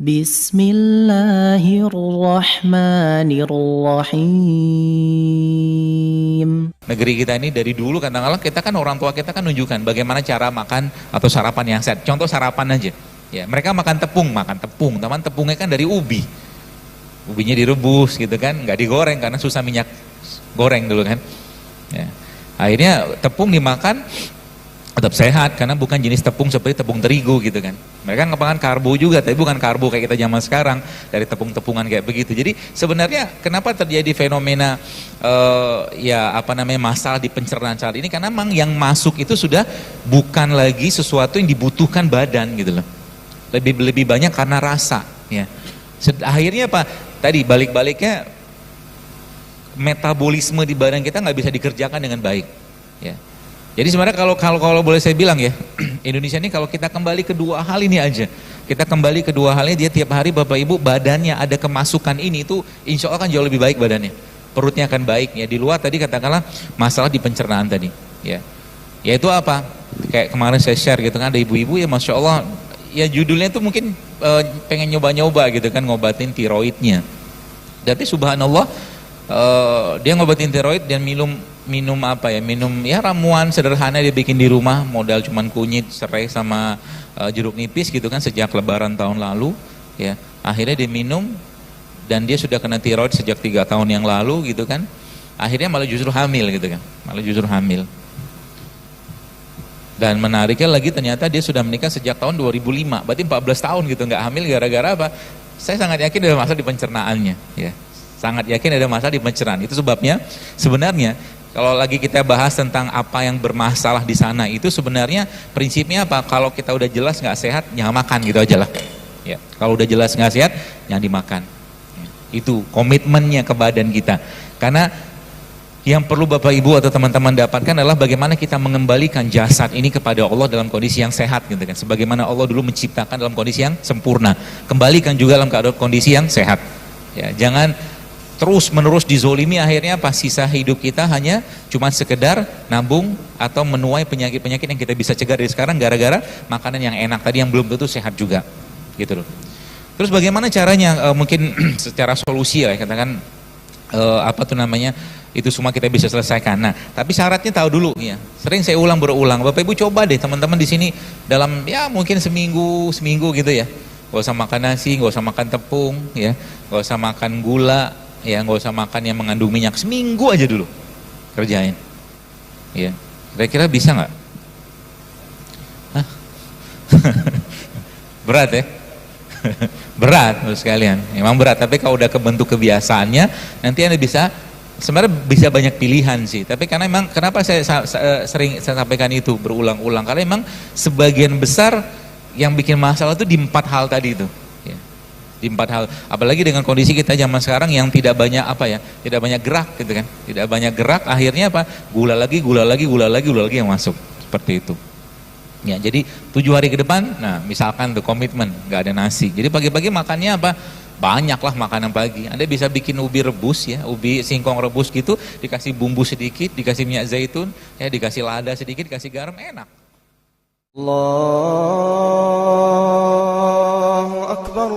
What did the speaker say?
Bismillahirrahmanirrahim. Negeri kita ini dari dulu kadang-kadang kita kan orang tua kita kan nunjukkan bagaimana cara makan atau sarapan yang sehat. Contoh sarapan aja. Ya, mereka makan tepung, teman tepungnya kan dari ubi. Ubinya direbus gitu kan, nggak digoreng karena susah minyak goreng dulu kan. Ya. Akhirnya tepung dimakan tetap sehat karena bukan jenis tepung seperti tepung terigu gitu kan. Mereka makan karbo juga, tapi bukan karbo kayak kita zaman sekarang dari tepung-tepungan kayak begitu. Jadi sebenarnya kenapa terjadi fenomena masalah di pencernaan saat ini, karena memang yang masuk itu sudah bukan lagi sesuatu yang dibutuhkan badan gitu loh. Lebih banyak karena rasa ya. Akhirnya apa? Tadi balik-baliknya metabolisme di badan kita nggak bisa dikerjakan dengan baik ya. Jadi sebenarnya kalau boleh saya bilang ya, Indonesia ini kalau kita kembali ke dua hal ini aja, kita kembali ke dua hal ini, dia tiap hari Bapak Ibu badannya ada kemasukan ini, itu insya Allah kan jauh lebih baik badannya, perutnya akan baik ya. Di luar tadi katakanlah masalah di pencernaan tadi ya, yaitu apa, kayak kemarin saya share gitu kan, ada ibu-ibu ya Masya Allah ya, judulnya tuh mungkin pengen nyoba-nyoba gitu kan, ngobatin tiroidnya, tapi subhanallah dia ngobatin tiroid dan minum ramuan sederhana dia bikin di rumah, modal cuman kunyit, serai sama jeruk nipis gitu kan, sejak lebaran tahun lalu ya. Akhirnya dia minum dan dia sudah kena tiroid sejak 3 tahun yang lalu gitu kan. Akhirnya malah justru hamil gitu kan, dan menariknya lagi ternyata dia sudah menikah sejak tahun 2005, berarti 14 tahun gitu nggak hamil. Gara-gara apa? Saya sangat yakin ada masalah di pencernaannya ya. Sangat yakin ada masalah di pencernaan. Itu sebabnya sebenarnya kalau lagi kita bahas tentang apa yang bermasalah di sana, itu sebenarnya prinsipnya apa? Kalau kita udah jelas nggak sehat, jangan makan gitu aja lah. Ya, kalau udah jelas nggak sehat, jangan dimakan. Itu komitmennya ke badan kita. Karena yang perlu Bapak Ibu atau teman-teman dapatkan adalah bagaimana kita mengembalikan jasad ini kepada Allah dalam kondisi yang sehat gitu kan. Sebagaimana Allah dulu menciptakan dalam kondisi yang sempurna. Kembalikan juga dalam keadaan kondisi yang sehat. Ya, jangan terus menerus dizolimi, akhirnya apa, sisa hidup kita hanya cuma sekedar nabung atau menuai penyakit-penyakit yang kita bisa cegah dari sekarang gara-gara makanan yang enak tadi yang belum tentu sehat juga gitu loh. Terus bagaimana caranya, mungkin secara solusi ya katakan itu semua kita bisa selesaikan. Nah tapi syaratnya tahu dulu ya, sering saya berulang Bapak Ibu coba deh teman-teman di sini dalam ya mungkin seminggu gitu ya, gak usah makan nasi, gak usah makan tepung ya, gak usah makan gula ya, nggak usah makan yang mengandung minyak, seminggu aja dulu kerjain ya. Kira-kira bisa nggak? Berat ya. Berat sekalian, emang berat, tapi kalau udah kebentuk kebiasaannya nanti Anda bisa, sebenarnya bisa banyak pilihan sih, tapi karena memang kenapa saya sering sampaikan itu berulang-ulang, karena memang sebagian besar yang bikin masalah itu di 4 hal tadi itu. Di 4 hal, apalagi dengan kondisi kita zaman sekarang yang tidak banyak tidak banyak gerak gitu kan, tidak banyak gerak, akhirnya apa, gula lagi yang masuk seperti itu ya. Jadi 7 hari ke depan, nah misalkan tuh komitmen nggak ada nasi, jadi pagi-pagi makannya apa, banyaklah makanan pagi. Anda bisa bikin ubi rebus ya, ubi singkong rebus gitu, dikasih bumbu sedikit, dikasih minyak zaitun ya, dikasih lada sedikit, dikasih garam, enak. Allahu Akbar.